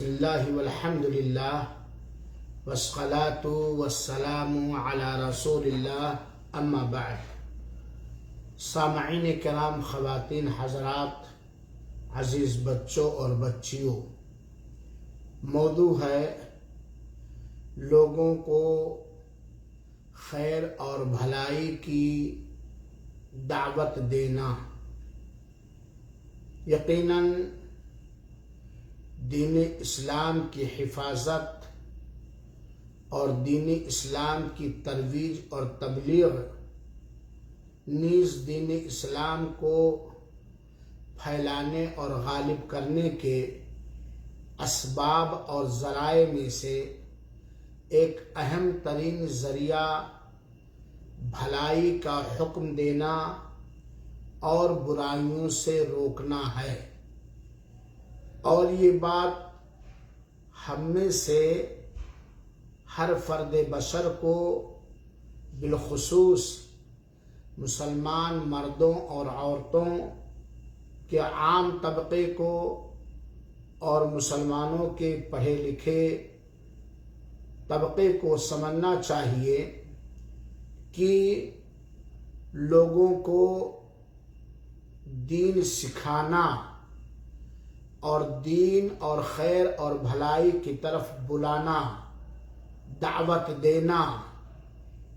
اللہ والحمد للہ والصلاة والسلام علی رسول اللہ اما بعد۔ سامعین کرام، خواتین حضرات، عزیز بچوں اور بچیوں، موضوع ہے لوگوں کو خیر اور بھلائی کی دعوت دینا۔ یقیناً دین اسلام کی حفاظت اور دین اسلام کی ترویج اور تبلیغ نیز دین اسلام کو پھیلانے اور غالب کرنے کے اسباب اور ذرائع میں سے ایک اہم ترین ذریعہ بھلائی کا حکم دینا اور برائیوں سے روکنا ہے، اور یہ بات ہم میں سے ہر فرد بشر کو، بالخصوص مسلمان مردوں اور عورتوں کے عام طبقے کو اور مسلمانوں کے پڑھے لکھے طبقے کو سمجھنا چاہیے کہ لوگوں کو دین سکھانا اور دین اور خیر اور بھلائی کی طرف بلانا، دعوت دینا،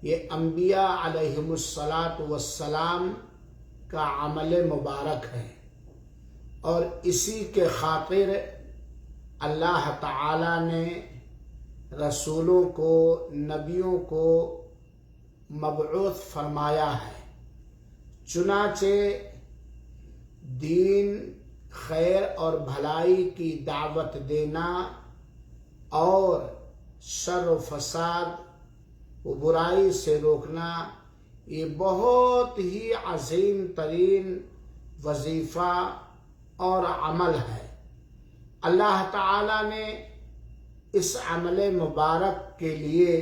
یہ انبیاء علیہم السلام کا عمل مبارک ہے، اور اسی کے خاطر اللہ تعالی نے رسولوں کو، نبیوں کو مبعوث فرمایا ہے۔ چنانچہ دین، خیر اور بھلائی کی دعوت دینا اور شر و فساد و برائی سے روکنا، یہ بہت ہی عظیم ترین وظیفہ اور عمل ہے۔ اللہ تعالی نے اس عمل مبارک کے لیے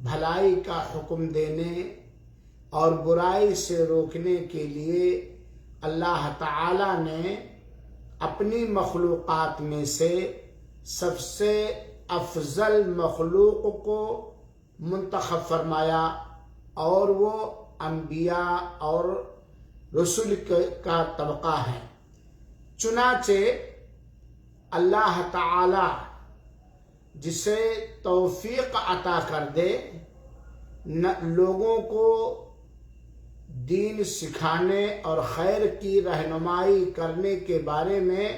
بھلائی کا حکم دینے اور برائی سے روکنے کے لیے اللہ تعالی نے اپنی مخلوقات میں سے سب سے افضل مخلوق کو منتخب فرمایا، اور وہ انبیاء اور رسول کا طبقہ ہے۔ چنانچہ اللہ تعالی جسے توفیق عطا کر دے لوگوں کو دین سکھانے اور خیر کی رہنمائی کرنے کے بارے میں،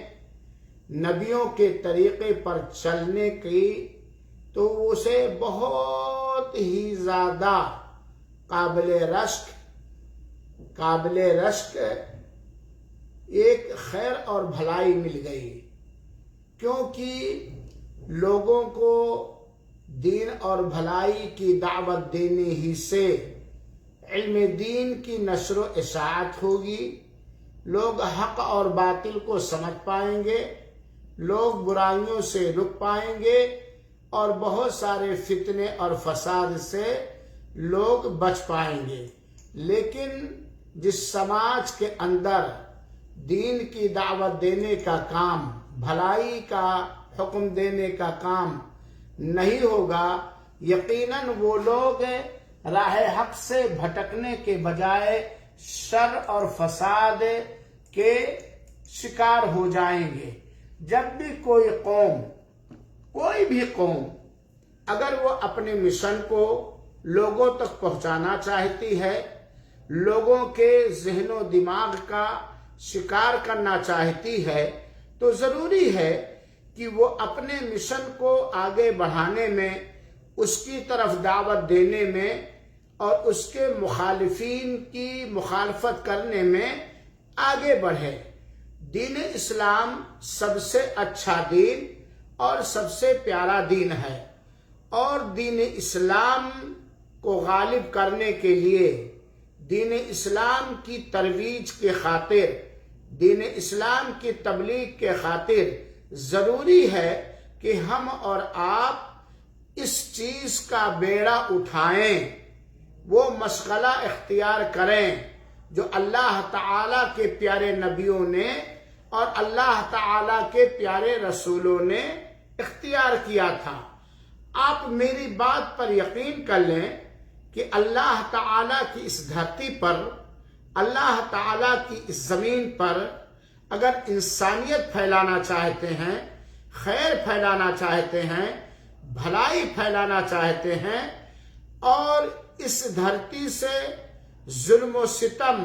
نبیوں کے طریقے پر چلنے کی، تو اسے بہت ہی زیادہ قابل رشک ایک خیر اور بھلائی مل گئی، کیونکہ لوگوں کو دین اور بھلائی کی دعوت دینے ہی سے علم دین کی نشر و اشاعت ہوگی، لوگ حق اور باطل کو سمجھ پائیں گے، لوگ برائیوں سے رک پائیں گے، اور بہت سارے فتنے اور فساد سے لوگ بچ پائیں گے۔ لیکن جس سماج کے اندر دین کی دعوت دینے کا کام، بھلائی کا حکم دینے کا کام نہیں ہوگا، یقیناً وہ لوگ راہ حق سے بھٹکنے کے بجائے شر اور فساد کے شکار ہو جائیں گے۔ جب بھی کوئی بھی قوم اگر وہ اپنے مشن کو لوگوں تک پہنچانا چاہتی ہے، لوگوں کے ذہن و دماغ کا شکار کرنا چاہتی ہے، تو ضروری ہے کہ وہ اپنے مشن کو آگے بڑھانے میں، اس کی طرف دعوت دینے میں اور اس کے مخالفین کی مخالفت کرنے میں آگے بڑھے۔ دین اسلام سب سے اچھا دین اور سب سے پیارا دین ہے، اور دین اسلام کو غالب کرنے کے لیے، دین اسلام کی ترویج کے خاطر، دین اسلام کی تبلیغ کے خاطر ضروری ہے کہ ہم اور آپ اس چیز کا بیڑا اٹھائیں، وہ مشغلہ اختیار کریں جو اللہ تعالی کے پیارے نبیوں نے اور اللہ تعالی کے پیارے رسولوں نے اختیار کیا تھا۔ آپ میری بات پر یقین کر لیں کہ اللہ تعالی کی اس دھرتی پر، اللہ تعالی کی اس زمین پر اگر انسانیت پھیلانا چاہتے ہیں، خیر پھیلانا چاہتے ہیں، بھلائی پھیلانا چاہتے ہیں، اور اس دھرتی سے ظلم و ستم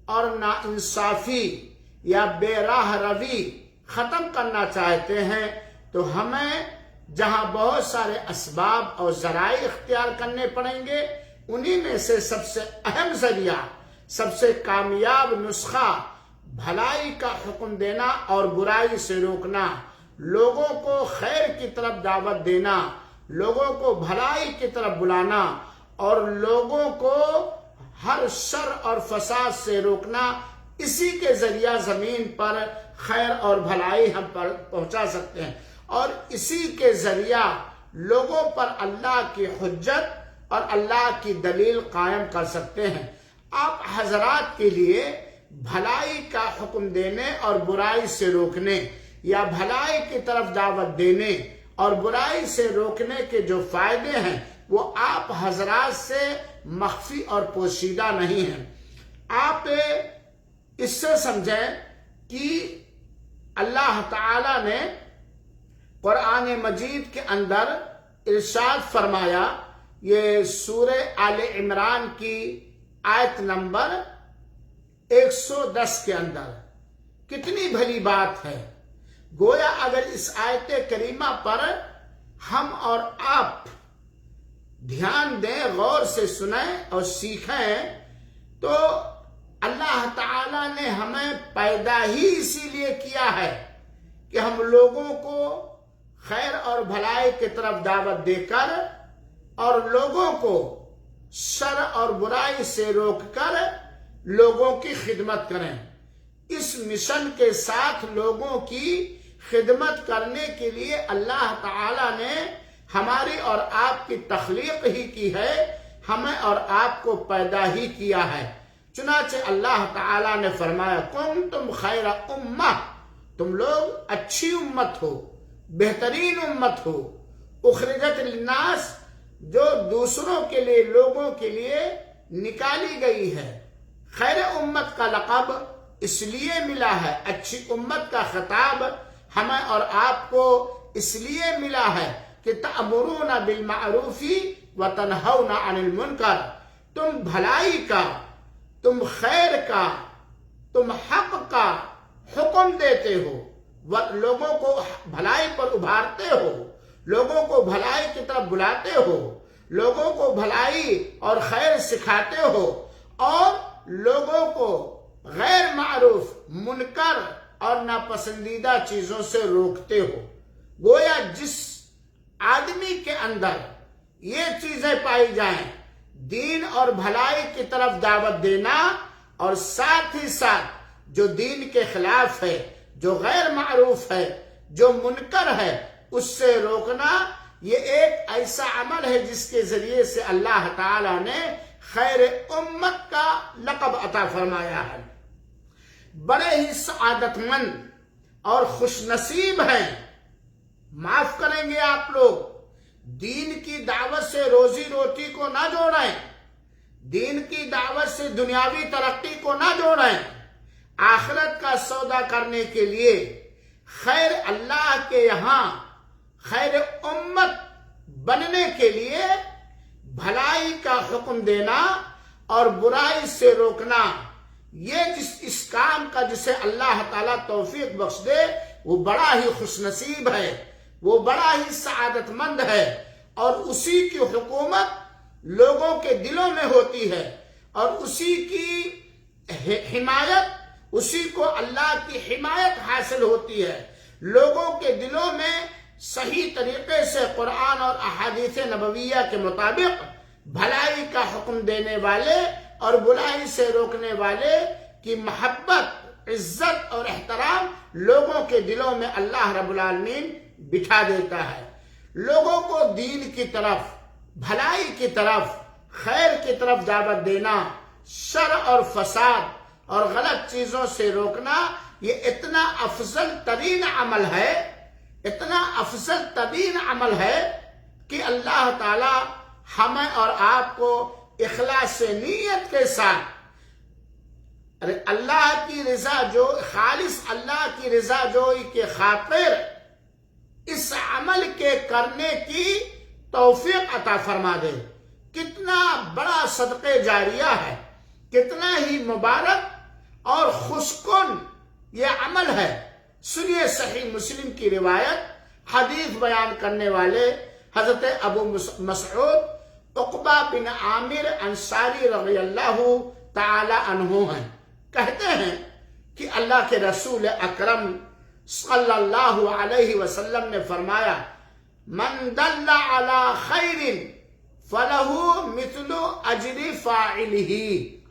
اور ناانصافی یا بے راہ روی ختم کرنا چاہتے ہیں، تو ہمیں جہاں بہت سارے اسباب اور ذرائع اختیار کرنے پڑیں گے، انہی میں سے سب سے اہم ذریعہ، سب سے کامیاب نسخہ بھلائی کا حکم دینا اور برائی سے روکنا، لوگوں کو خیر کی طرف دعوت دینا، لوگوں کو بھلائی کی طرف بلانا اور لوگوں کو ہر شر اور فساد سے روکنا۔ اسی کے ذریعہ زمین پر خیر اور بھلائی ہم پر پہنچا سکتے ہیں، اور اسی کے ذریعہ لوگوں پر اللہ کی حجت اور اللہ کی دلیل قائم کر سکتے ہیں۔ آپ حضرات کے لیے بھلائی کا حکم دینے اور برائی سے روکنے یا بھلائی کی طرف دعوت دینے اور برائی سے روکنے کے جو فائدے ہیں وہ آپ حضرات سے مخفی اور پوشیدہ نہیں ہیں۔ آپ اس سے سمجھیں کہ اللہ تعالی نے قرآن مجید کے اندر ارشاد فرمایا، یہ سورہ آل عمران کی آیت نمبر 110 کے اندر، کتنی بھلی بات ہے۔ گویا اگر اس آیت کریمہ پر ہم اور آپ دھیان دیں، غور سے سنیں اور سیکھیں، تو اللہ تعالی نے ہمیں پیدا ہی اسی لیے کیا ہے کہ ہم لوگوں کو خیر اور بھلائی کی طرف دعوت دے کر اور لوگوں کو شر اور برائی سے روک کر لوگوں کی خدمت کریں۔ اس مشن کے ساتھ لوگوں کی خدمت کرنے کے لیے اللہ تعالی نے ہماری اور آپ کی تخلیق ہی کی ہے، ہمیں اور آپ کو پیدا ہی کیا ہے۔ چنانچہ اللہ تعالی نے فرمایا، کنتم خیر امہ، تم لوگ اچھی امت ہو، بہترین امت ہو، اخرجت للناس، جو دوسروں کے لیے، لوگوں کے لیے نکالی گئی ہے۔ خیر امت کا لقب اس لیے ملا ہے، اچھی امت کا خطاب ہمیں اور آپ کو اس لیے ملا ہے کہ تأمرون بالمعروف وتنہون عن المنکر، تم بھلائی کا، تم خیر کا، تم حق کا حکم دیتے ہو، لوگوں کو بھلائی پر ابھارتے ہو، لوگوں کو بھلائی کی طرف بلاتے ہو، لوگوں کو بھلائی اور خیر سکھاتے ہو، اور لوگوں کو غیر معروف، منکر اور ناپسندیدہ چیزوں سے روکتے ہو۔ گویا جس آدمی کے اندر یہ چیزیں پائی جائیں، دین اور بھلائی کی طرف دعوت دینا اور ساتھ ہی ساتھ جو دین کے خلاف ہے، جو غیر معروف ہے، جو منکر ہے، اس سے روکنا، یہ ایک ایسا عمل ہے جس کے ذریعے سے اللہ تعالی نے خیر امت کا لقب عطا فرمایا ہے۔ بڑے ہی سعادت مند اور خوش نصیب ہیں، معاف کریں گے آپ لوگ، دین کی دعوت سے روزی روٹی کو نہ جوڑیں، دین کی دعوت سے دنیاوی ترقی کو نہ جوڑیں، آخرت کا سودا کرنے کے لیے خیر اللہ کے یہاں خیر امت بننے کے لیے بھلائی کا حکم دینا اور برائی سے روکنا، یہ اس کام کا جسے اللہ تعالیٰ توفیق بخش دے وہ بڑا ہی خوش نصیب ہے، وہ بڑا ہی سعادت مند ہے، اور اسی کی حکومت لوگوں کے دلوں میں ہوتی ہے، اور اسی کی حمایت، اسی کو اللہ کی حمایت حاصل ہوتی ہے۔ لوگوں کے دلوں میں صحیح طریقے سے قرآن اور احادیث نبویہ کے مطابق بھلائی کا حکم دینے والے اور برائی سے روکنے والے کی محبت، عزت اور احترام لوگوں کے دلوں میں اللہ رب العالمین بٹھا دیتا ہے۔ لوگوں کو دین کی طرف، بھلائی کی طرف، خیر کی طرف دعوت دینا، شر اور فساد اور غلط چیزوں سے روکنا، یہ اتنا افضل ترین عمل ہے، اتنا افضل ترین عمل ہے کہ اللہ تعالی ہمیں اور آپ کو اخلاص نیت کے ساتھ اللہ کی رضا جو خالص اللہ کی رضا جوئی کے خاطر اس عمل کے کرنے کی توفیق عطا فرما دے۔ کتنا بڑا صدقہ جاریہ ہے، کتنا ہی مبارک اور خوشکن یہ عمل ہے۔ سنیے صحیح مسلم کی روایت، حدیث بیان کرنے والے حضرت ابو مسعود عقبہ بن عامر انصاری رضی اللہ تعالی عنہ ہیں۔ کہتے ہیں کہ اللہ کے رسول اکرم صلی اللہ علیہ وسلم نے فرمایا، من دل علی خیر فلہ مثل اجر فاعلہ۔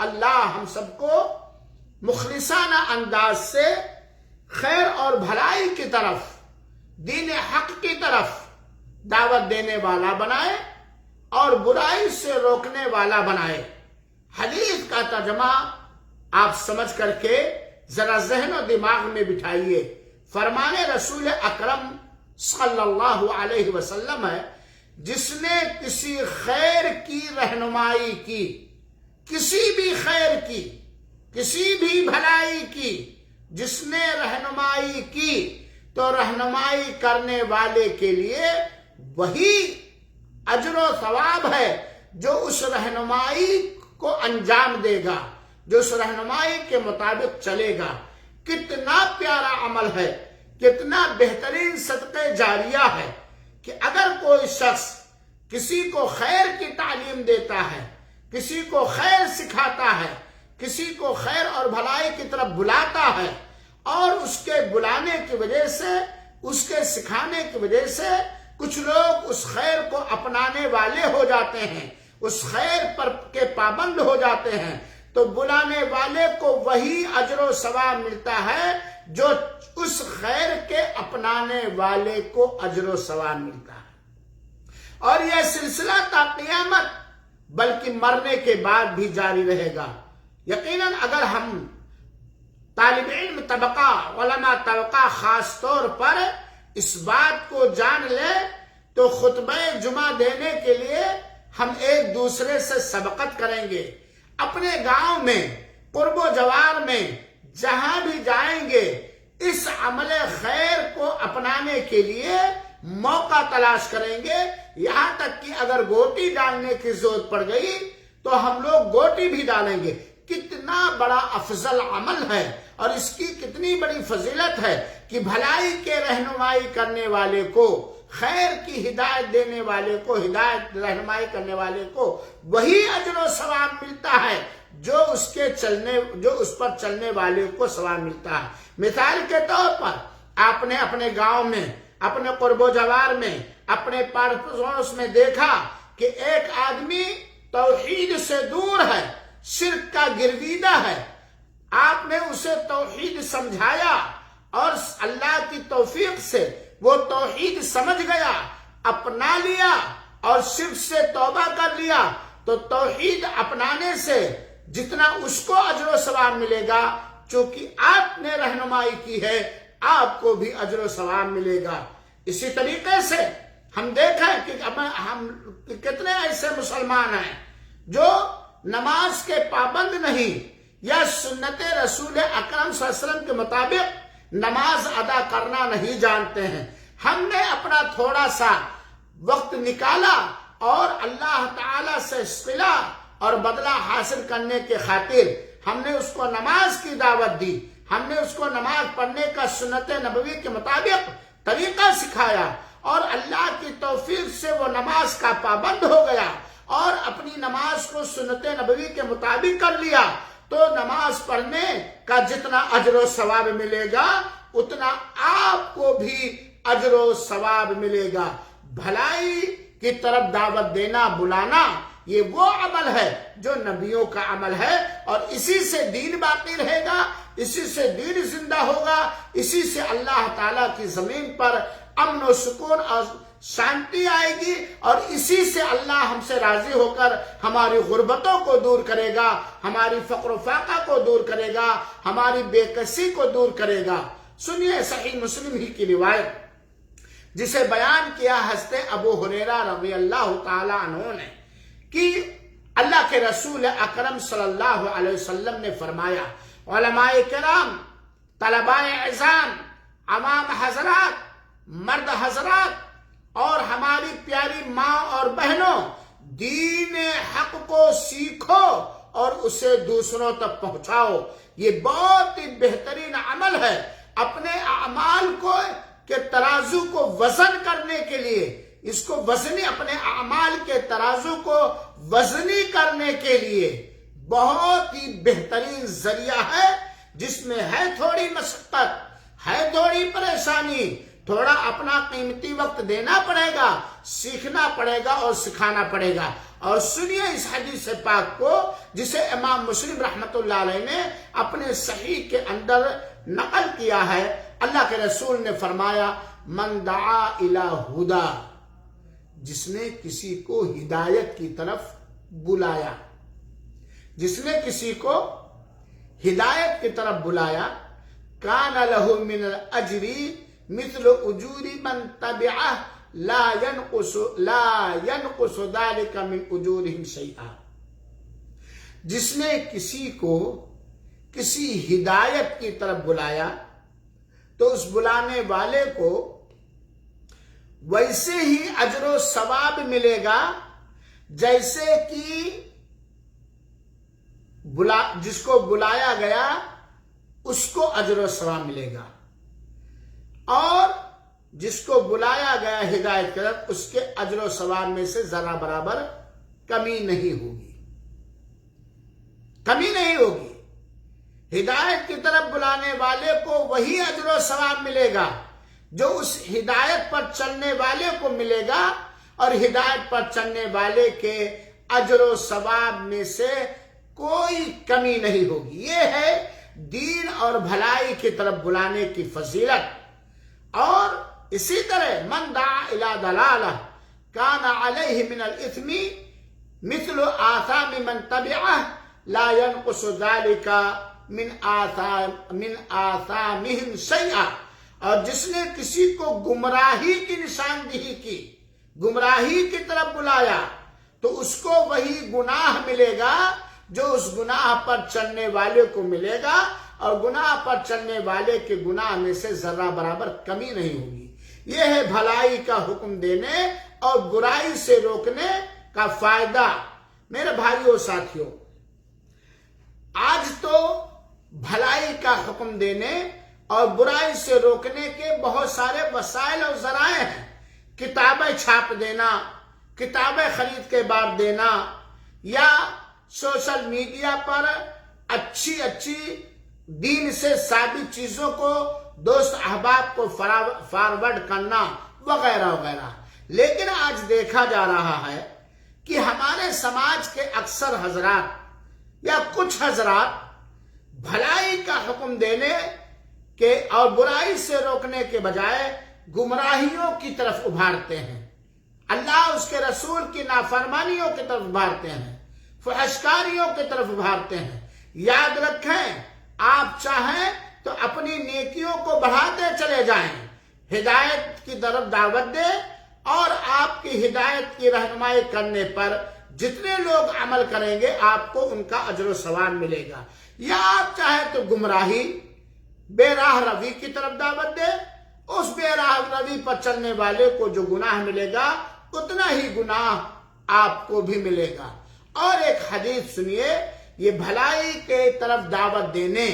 اللہ ہم سب کو مخلصانہ انداز سے خیر اور بھلائی کی طرف، دین حق کی طرف دعوت دینے والا بنائے اور برائی سے روکنے والا بنائے۔ حدیث کا ترجمہ آپ سمجھ کر کے ذرا ذہن و دماغ میں بٹھائیے۔ فرمان رسول اکرم صلی اللہ علیہ وسلم ہے، جس نے کسی خیر کی رہنمائی کی، کسی بھی خیر کی، کسی بھی بھلائی کی جس نے رہنمائی کی، تو رہنمائی کرنے والے کے لیے وہی اجر و ثواب ہے جو اس رہنمائی کو انجام دے گا، جو اس رہنمائی کے مطابق چلے گا۔ کتنا پیارا عمل ہے، کتنا بہترین صدقہ جاریہ ہے کہ اگر کوئی شخص کسی کو خیر کی تعلیم دیتا ہے، کسی کو خیر سکھاتا ہے، کسی کو خیر اور بھلائی کی طرف بلاتا ہے، اور اس کے بلانے کی وجہ سے، اس کے سکھانے کی وجہ سے کچھ لوگ اس خیر کو اپنانے والے ہو جاتے ہیں، اس خیر پر کے پابند ہو جاتے ہیں، تو بلانے والے کو وہی اجر و ثواب ملتا ہے جو اس خیر کے اپنانے والے کو اجر و ثواب ملتا ہے۔ اور یہ سلسلہ تا قیامت بلکہ مرنے کے بعد بھی جاری رہے گا۔ یقیناً اگر ہم طالب علم طبقہ، علماء طبقہ خاص طور پر اس بات کو جان لے تو خطبہ جمعہ دینے کے لیے ہم ایک دوسرے سے سبقت کریں گے۔ اپنے گاؤں میں، قرب و جوار میں جہاں بھی جائیں گے، اس عمل خیر کو اپنانے کے لیے موقع تلاش کریں گے۔ یہاں تک کہ اگر گوٹی ڈالنے کی ضرورت پڑ گئی تو ہم لوگ گوٹی بھی ڈالیں گے۔ کتنا بڑا افضل عمل ہے، اور اس کی کتنی بڑی فضیلت ہے کہ بھلائی کے رہنمائی کرنے والے کو، خیر کی ہدایت دینے والے کو، ہدایت رہنمائی کرنے والے کو وہی اجر و ثواب ملتا ہے جو اس پر چلنے والے کو ثواب ملتا ہے۔ مثال کے طور پر آپ نے اپنے گاؤں میں، اپنے قرب و جوار میں، اپنے پڑوس میں دیکھا کہ ایک آدمی توحید سے دور ہے، شرک کا گرویدہ ہے۔ آپ نے اسے توحید سمجھایا اور اللہ کی توفیق سے وہ توحید سمجھ گیا، اپنا لیا اور شرک سے توبہ کر لیا، تو توحید اپنانے سے جتنا اس کو اجر و ثواب ملے گا، چونکہ آپ نے رہنمائی کی ہے، آپ کو بھی اجر و ثواب ملے گا۔ اسی طریقے سے ہم دیکھیں کہ ہم کتنے ایسے مسلمان ہیں جو نماز کے پابند نہیں، یا سنت رسول اکرم صلی اللہ علیہ وسلم کے مطابق نماز ادا کرنا نہیں جانتے ہیں۔ ہم نے اپنا تھوڑا سا وقت نکالا اور اللہ تعالی سے صلہ اور بدلہ حاصل کرنے کے خاطر ہم نے اس کو نماز کی دعوت دی، ہم نے اس کو نماز پڑھنے کا سنت نبوی کے مطابق طریقہ سکھایا، اور اللہ کی توفیق سے وہ نماز کا پابند ہو گیا اور اپنی نماز کو سنت نبوی کے مطابق کر لیا، تو نماز پڑھنے کا جتنا اجر و ثواب ملے گا اتنا آپ کو بھی اجر و ثواب ملے گا۔ بھلائی کی طرف دعوت دینا، بلانا، یہ وہ عمل ہے جو نبیوں کا عمل ہے، اور اسی سے دین باقی رہے گا، اسی سے دین زندہ ہوگا، اسی سے اللہ تعالیٰ کی زمین پر امن و سکون اور شانتی آئے گی، اور اسی سے اللہ ہم سے راضی ہو کر ہماری غربتوں کو دور کرے گا، ہماری فقر و فاقہ کو دور کرے گا، ہماری بے کسی کو دور کرے گا۔ سنیے صحیح مسلم ہی کی روایت جسے بیان کیا حضرت ابو ہریرہ رضی اللہ تعالیٰ عنہ نے، کہ اللہ کے رسول اکرم صلی اللہ علیہ وسلم نے فرمایا، علماء کرام، طلباء اعظام، عوام حضرات، مرد حضرات اور ہماری پیاری ماں اور بہنوں، دین حق کو سیکھو اور اسے دوسروں تک پہنچاؤ۔ یہ بہت ہی بہترین عمل ہے۔ اپنے اعمال کو کے ترازو کو وزن کرنے کے لیے، اس کو وزنی، اپنے اعمال کے ترازو کو وزنی کرنے کے لیے بہت ہی بہترین ذریعہ ہے، جس میں ہے تھوڑی مشقت، ہے تھوڑی پریشانی، تھوڑا اپنا قیمتی وقت دینا پڑے گا، سیکھنا پڑے گا اور سکھانا پڑے گا۔ اور سنیے اس حدیث پاک کو جسے امام مسلم رحمۃ اللہ علیہ نے اپنے صحیح کے اندر نقل کیا ہے۔ اللہ کے رسول نے فرمایا، من دعا الی ہدی، جس نے کسی کو ہدایت کی طرف بلایا، جس نے کسی کو ہدایت کی طرف بلایا، کان لہ من الاجر مثل اجور من تبعہ لا ينقص ذلك من اجورهم شیئا۔ جس نے کسی کو کسی ہدایت کی طرف بلایا تو اس بلانے والے کو ویسے ہی اجر و ثواب ملے گا جیسے کہ جس کو بلایا گیا اس کو اجر و ثواب ملے گا، اور جس کو بلایا گیا ہدایت کی طرف اس کے اجر و ثواب میں سے ذرا برابر کمی نہیں ہوگی، کمی نہیں ہوگی۔ ہدایت کی طرف بلانے والے کو وہی اجر و ثواب ملے گا جو اس ہدایت پر چلنے والے کو ملے گا، اور ہدایت پر چلنے والے کے اجر و ثواب میں سے کوئی کمی نہیں ہوگی۔ یہ ہے دین اور بھلائی کی طرف بلانے کی فضیلت۔ اور اسی طرح من دعا الی ضلالہ کان علیہ من الاثم مثل آثام من تبعہ لا ينقص ذلك من آثامہم شیئا۔ اور جس نے کسی کو گمراہی کی نشاندہی کی، گمراہی کی طرف بلایا، تو اس کو وہی گناہ ملے گا جو اس گناہ پر چلنے والے کو ملے گا، اور گناہ پر چلنے والے کے گناہ میں سے ذرہ برابر کمی نہیں ہوگی۔ یہ ہے بھلائی کا حکم دینے اور برائی سے روکنے کا فائدہ۔ میرے بھائیوں ساتھیوں، آج تو بھلائی کا حکم دینے اور برائی سے روکنے کے بہت سارے وسائل اور ذرائع ہیں۔ کتابیں چھاپ دینا، کتابیں خرید کے بانٹ دینا، یا سوشل میڈیا پر اچھی دین سے ثابت چیزوں کو دوست احباب کو فارورڈ کرنا وغیرہ وغیرہ۔ لیکن آج دیکھا جا رہا ہے کہ ہمارے سماج کے اکثر حضرات یا کچھ حضرات بھلائی کا حکم دینے کے اور برائی سے روکنے کے بجائے گمراہیوں کی طرف ابھارتے ہیں، اللہ اس کے رسول کی نافرمانیوں کی طرف ابھارتے ہیں، فحشکاریوں کی طرف ابھارتے ہیں۔ یاد رکھیں، آپ چاہیں تو اپنی نیکیوں کو بڑھاتے چلے جائیں، ہدایت کی طرف دعوت دیں، اور آپ کی ہدایت کی رہنمائی کرنے پر جتنے لوگ عمل کریں گے آپ کو ان کا اجر و ثواب ملے گا۔ یا آپ چاہیں تو گمراہی، بے راہ روی کی طرف دعوت دیں، اس بے راہ روی پر چلنے والے کو جو گناہ ملے گا اتنا ہی گناہ آپ کو بھی ملے گا۔ اور ایک حدیث سنیے، یہ بھلائی کے طرف دعوت دینے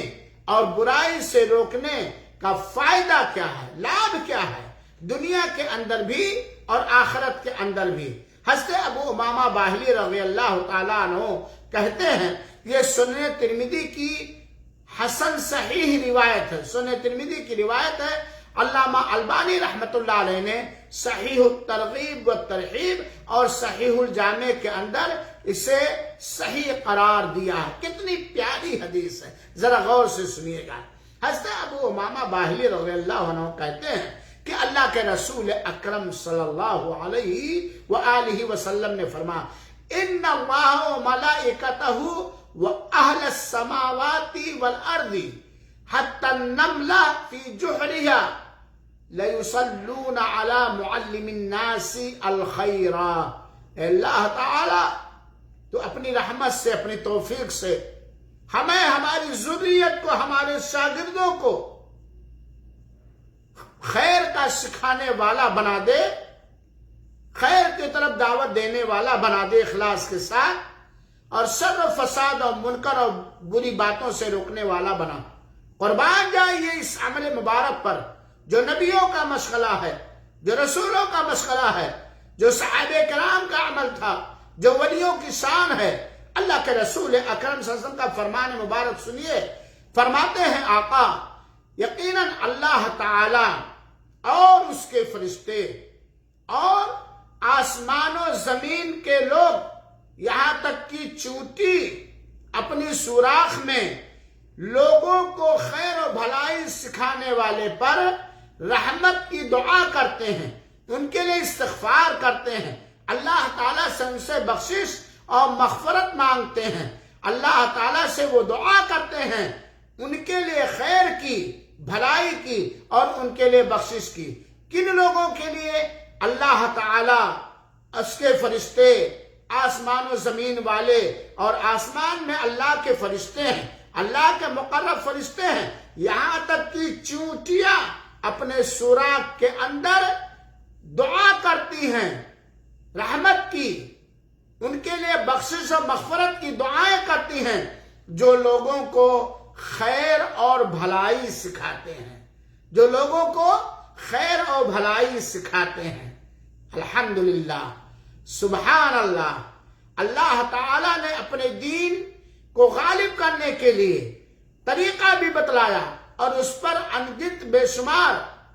اور برائی سے روکنے کا فائدہ کیا ہے، لابھ کیا ہے، دنیا کے اندر بھی اور آخرت کے اندر بھی۔ حضرت ابو امامہ باہلی رضی اللہ تعالیٰ عنہ کہتے ہیں، یہ سنن ترمذی کی حسن صحیح روایت ہے، سنن ترمذی کی روایت ہے۔ علامہ البانی رحمت اللہ علیہ نے صحیح الترغیب و ترہیب اور صحیح الجامع کے اندر اسے صحیح قرار دیا ہے۔ کتنی پیاری حدیث ہے، ذرا غور سے سنیے گا۔ حضرت ابو امامہ باہلی رضی اللہ عنہ کہتے ہیں کہ اللہ کے رسول اکرم صلی اللہ علیہ وآلہ وسلم نے فرمایا ان اللہ و ملائکتہ و اہل السماوات والارض حتی النملہ فی جحرہا لیصلون علی معلم الناس الخیر۔ اے اللہ تعالی تو اپنی رحمت سے، اپنی توفیق سے ہمیں، ہماری ذریت کو، ہمارے شاگردوں کو خیر کا سکھانے والا بنا دے، خیر کی طرف دعوت دینے والا بنا دے اخلاص کے ساتھ، اور شر و فساد اور منکر اور بری باتوں سے روکنے والا بنا۔ قربان جائیے اس عمل مبارک پر جو نبیوں کا مشغلہ ہے، جو رسولوں کا مشغلہ ہے، جو صحابہ کرام کا عمل تھا، جو ولیوں کی شان ہے۔ اللہ کے رسول اکرم صلی اللہ علیہ وسلم کا فرمان مبارک سنیے، فرماتے ہیں آقا یقیناً اللہ تعالی اور اس کے فرشتے اور آسمان و زمین کے لوگ، یہاں تک کہ چونٹی اپنی سوراخ میں لوگوں کو خیر و بھلائی سکھانے والے پر رحمت کی دعا کرتے ہیں، ان کے لیے استغفار کرتے ہیں، اللہ تعالیٰ سے ان سے بخشش اور مغفرت مانگتے ہیں، اللہ تعالیٰ سے وہ دعا کرتے ہیں ان کے لیے خیر کی، بھلائی کی اور ان کے لیے بخشش کی۔ کن لوگوں کے لیے؟ اللہ تعالیٰ، اس کے فرشتے، آسمان و زمین والے، اور آسمان میں اللہ کے فرشتے ہیں، اللہ کے مقرب فرشتے ہیں، یہاں تک کہ چونٹیاں اپنے سوراخ کے اندر دعا کرتی ہیں رحمت کی، ان کے لیے بخشش اور مغفرت کی دعائیں کرتی ہیں، جو لوگوں کو خیر اور بھلائی سکھاتے ہیں، جو لوگوں کو خیر اور بھلائی سکھاتے ہیں۔ الحمدللہ، سبحان اللہ، اللہ تعالیٰ نے اپنے دین کو غالب کرنے کے لیے طریقہ بھی بتلایا اور اس پر انگنت بے شمار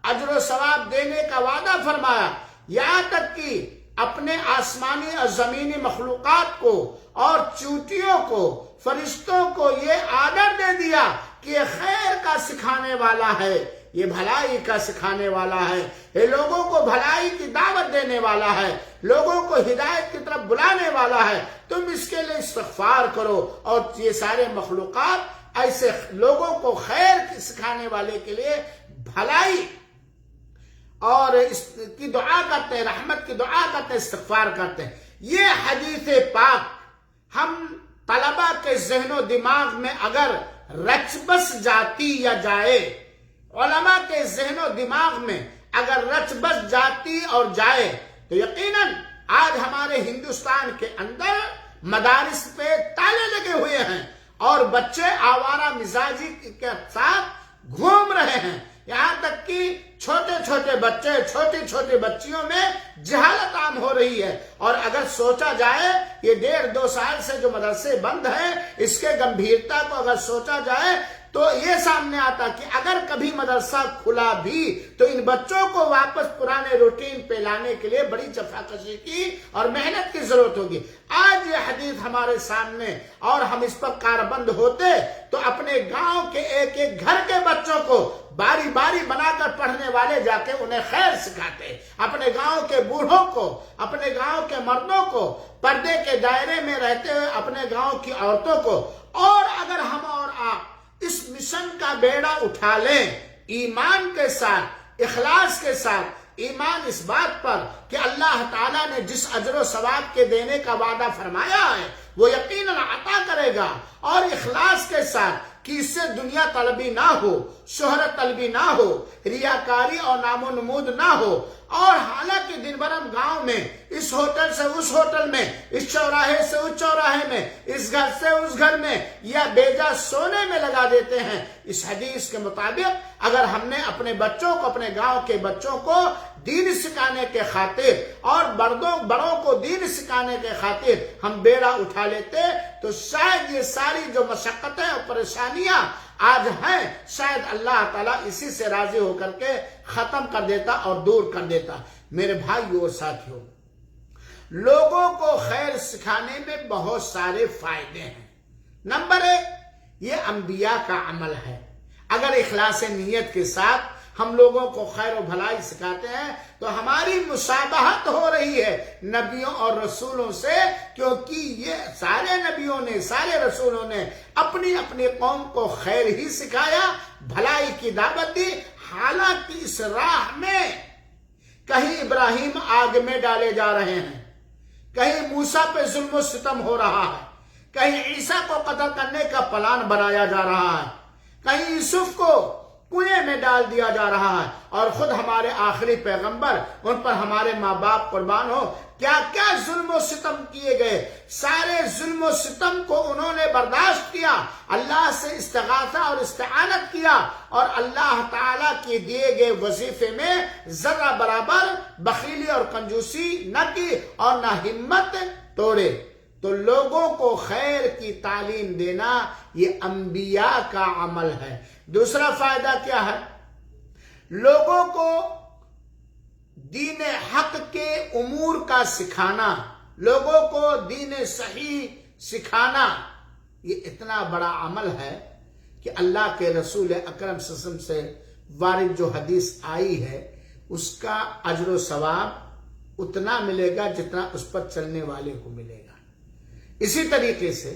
اجر و ثواب دینے کا وعدہ فرمایا، یہاں تک کہ اپنے آسمانی اور زمینی مخلوقات کو اور چونٹیوں کو، فرشتوں کو یہ آرڈر دے دیا کہ یہ خیر کا سکھانے والا ہے، یہ بھلائی کا سکھانے والا ہے، یہ لوگوں کو بھلائی کی دعوت دینے والا ہے، لوگوں کو ہدایت کی طرف بلانے والا ہے، تم اس کے لیے استغفار کرو۔ اور یہ سارے مخلوقات ایسے لوگوں کو خیر سکھانے والے کے لیے بھلائی اور اس کی دعا کرتے ہیں، رحمت کی دعا کرتے ہیں، استغفار کرتے ہیں۔ یہ حدیث پاک ہم طلبہ کے ذہن و دماغ میں اگر رچ بس جاتی یا جائے، علماء کے ذہن و دماغ میں اگر رچ بس جاتی اور جائے، تو یقیناً آج ہمارے ہندوستان کے اندر مدارس پہ تالے لگے ہوئے ہیں اور بچے آوارہ مزاجی کے ساتھ گھوم رہے ہیں، یہاں تک کہ چھوٹے چھوٹے بچے، چھوٹی چھوٹی بچیوں میں جہالت عام ہو رہی ہے۔ اور اگر سوچا جائے یہ 1.5-2 سال سے جو مدرسے بند ہیں، اس کے گمبھیرتا کو اگر سوچا جائے تو یہ سامنے آتا کہ اگر کبھی مدرسہ کھلا بھی تو ان بچوں کو واپس پرانے روٹین پہ لانے کے لیے بڑی جفاکشی کی اور محنت کی ضرورت ہوگی۔ آج یہ حدیث ہمارے سامنے اور ہم اس پر کاربند ہوتے تو اپنے گاؤں کے ایک ایک گھر کے بچوں کو باری باری بنا کر پڑھنے والے جا کے انہیں خیر سکھاتے، اپنے گاؤں کے بوڑھوں کو، اپنے گاؤں کے مردوں کو، پردے کے دائرے میں رہتے ہوئے اپنے گاؤں کی عورتوں کو۔ اور اگر ہم اور آپ اس مشن کا بیڑا اٹھا لیں ایمان کے ساتھ، اخلاص کے ساتھ، ایمان اس بات پر کہ اللہ تعالیٰ نے جس اجر و ثواب کے دینے کا وعدہ فرمایا ہے وہ یقیناً عطا کرے گا، اور اخلاص کے ساتھ کہ اس سے دنیا طلبی نہ ہو، شہرت طلبی نہ ہو، ریاکاری اور نام و نمود نہ ہو، اور حالانکہ دن بھر ہم گاؤں میں اس ہوٹل سے اس ہوٹل میں، اس چوراہے سے اس چوراہے میں، اس گھر سے اس گھر میں یا بیجا سونے میں لگا دیتے ہیں، اس حدیث کے مطابق اگر ہم نے اپنے بچوں کو، اپنے گاؤں کے بچوں کو دین سکھانے کے خاطر اور بڑوں کو دین سکھانے کے خاطر ہم بیڑا اٹھا لیتے تو شاید یہ ساری جو مشقتیں اور پریشانیاں آج ہیں، شاید اللہ تعالیٰ اسی سے راضی ہو کر کے ختم کر دیتا اور دور کر دیتا۔ میرے بھائیو اور ساتھیو، لوگوں کو خیر سکھانے میں بہت سارے فائدے ہیں۔ نمبر 1، یہ انبیاء کا عمل ہے۔ اگر اخلاص نیت کے ساتھ ہم لوگوں کو خیر و بھلائی سکھاتے ہیں تو ہماری مشابہت ہو رہی ہے نبیوں اور رسولوں سے، کیونکہ یہ سارے نبیوں نے، سارے رسولوں نے اپنی اپنی قوم کو خیر ہی سکھایا، بھلائی کی دعوت دی۔ حالانکہ اس راہ میں کہیں ابراہیم آگ میں ڈالے جا رہے ہیں، کہیں موسیٰ پہ ظلم و ستم ہو رہا ہے، کہیں عیسیٰ کو قتل کرنے کا پلان بنایا جا رہا ہے، کہیں یوسف کو کنویں میں ڈال دیا جا رہا ہے، اور خود ہمارے آخری پیغمبر، ان پر ہمارے ماں باپ قربان ہو، کیا کیا ظلم و ستم کیے گئے، سارے ظلم و ستم کو انہوں نے برداشت کیا، اللہ سے استغاثہ اور استعانت کیا، اور اللہ تعالیٰ کے دیے گئے وظیفے میں ذرہ برابر بخیلی اور کنجوسی نہ کی اور نہ ہمت توڑے۔ تو لوگوں کو خیر کی تعلیم دینا یہ انبیاء کا عمل ہے۔ دوسرا فائدہ کیا ہے؟ لوگوں کو دین حق کے امور کا سکھانا، لوگوں کو دین صحیح سکھانا، یہ اتنا بڑا عمل ہے کہ اللہ کے رسول اکرم صلی اللہ علیہ وسلم سے وارد جو حدیث آئی ہے اس کا اجر و ثواب اتنا ملے گا جتنا اس پر چلنے والے کو ملے گا۔ اسی طریقے سے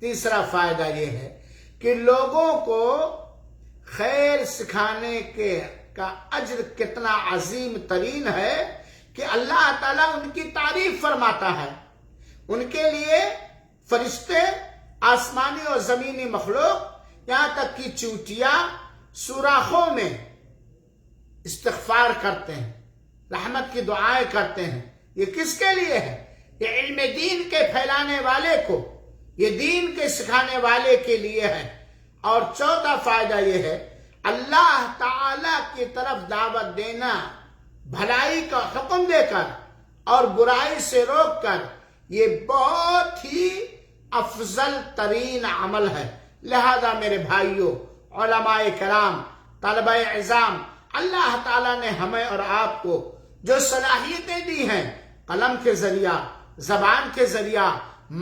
تیسرا فائدہ یہ ہے کہ لوگوں کو خیر سکھانے کا اجر کتنا عظیم ترین ہے کہ اللہ تعالیٰ ان کی تعریف فرماتا ہے۔ ان کے لیے فرشتے، آسمانی اور زمینی مخلوق، یہاں تک کہ چونٹیاں سوراخوں میں استغفار کرتے ہیں، رحمت کی دعائیں کرتے ہیں۔ یہ کس کے لیے ہے؟ یہ علم دین کے پھیلانے والے کو، یہ دین کے سکھانے والے کے لیے ہے۔ اور چوتھا فائدہ یہ ہے اللہ تعالی کی طرف دعوت دینا، بھلائی کا حکم دے کر اور برائی سے روک کر، یہ بہت ہی افضل ترین عمل ہے۔ لہذا میرے بھائیوں، علماء کرام، طلبہ اعظام، اللہ تعالیٰ نے ہمیں اور آپ کو جو صلاحیتیں دی ہیں، قلم کے ذریعہ، زبان کے ذریعہ،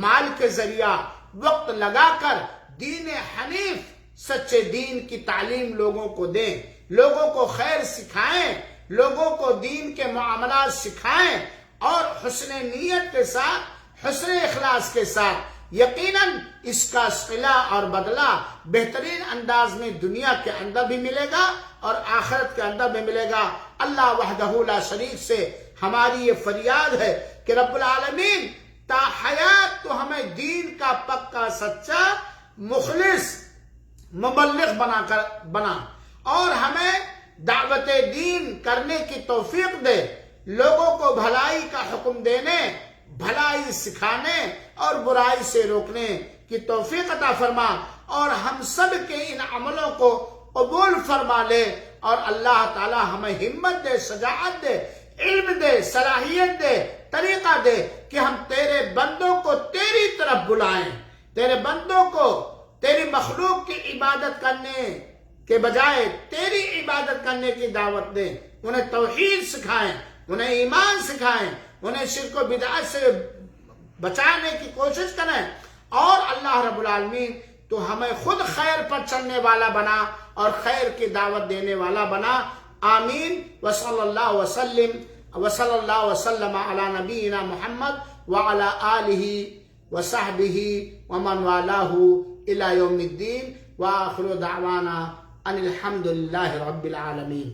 مال کے ذریعہ، وقت لگا کر دین حنیف، سچے دین کی تعلیم لوگوں کو دیں، لوگوں کو خیر سکھائیں، لوگوں کو دین کے معاملات سکھائیں، اور حسن نیت کے ساتھ، حسن اخلاص کے ساتھ، یقیناً اس کا صلہ اور بدلہ بہترین انداز میں دنیا کے اندر بھی ملے گا اور آخرت کے اندر بھی ملے گا۔ اللہ وحدہ لا شریک سے ہماری یہ فریاد ہے کہ رب العالمین تا حیات تو ہمیں دین کا پکا سچا مخلص مبلغ بنا اور ہمیں دعوت دین کرنے کی توفیق دے، لوگوں کو بھلائی کا حکم دینے، بھلائی سکھانے اور برائی سے روکنے کی توفیق عطا فرما، اور ہم سب کے ان عملوں کو قبول فرما لے، اور اللہ تعالی ہمیں ہمت دے، شجاعت دے، علم دے، صلاحیت دے، طریقہ دے کہ ہم تیرے بندوں کو تیری طرف بلائیں، تیرے بندوں کو تیری مخلوق کی عبادت کرنے کے بجائے تیری عبادت کرنے کی دعوت دیں، انہیں توحید سکھائیں، انہیں ایمان سکھائیں، انہیں شرک و بدعت سے بچانے کی کوشش کریں، اور اللہ رب العالمین تو ہمیں خود خیر پر چلنے والا بنا اور خیر کی دعوت دینے والا بنا۔ آمین۔ وصلی اللہ وسلم علی نبینا محمد وعلی آلہ وصحبہ ومن والاہ الی یوم الدین، وآخر دعوانا ان الحمد للہ رب العالمین۔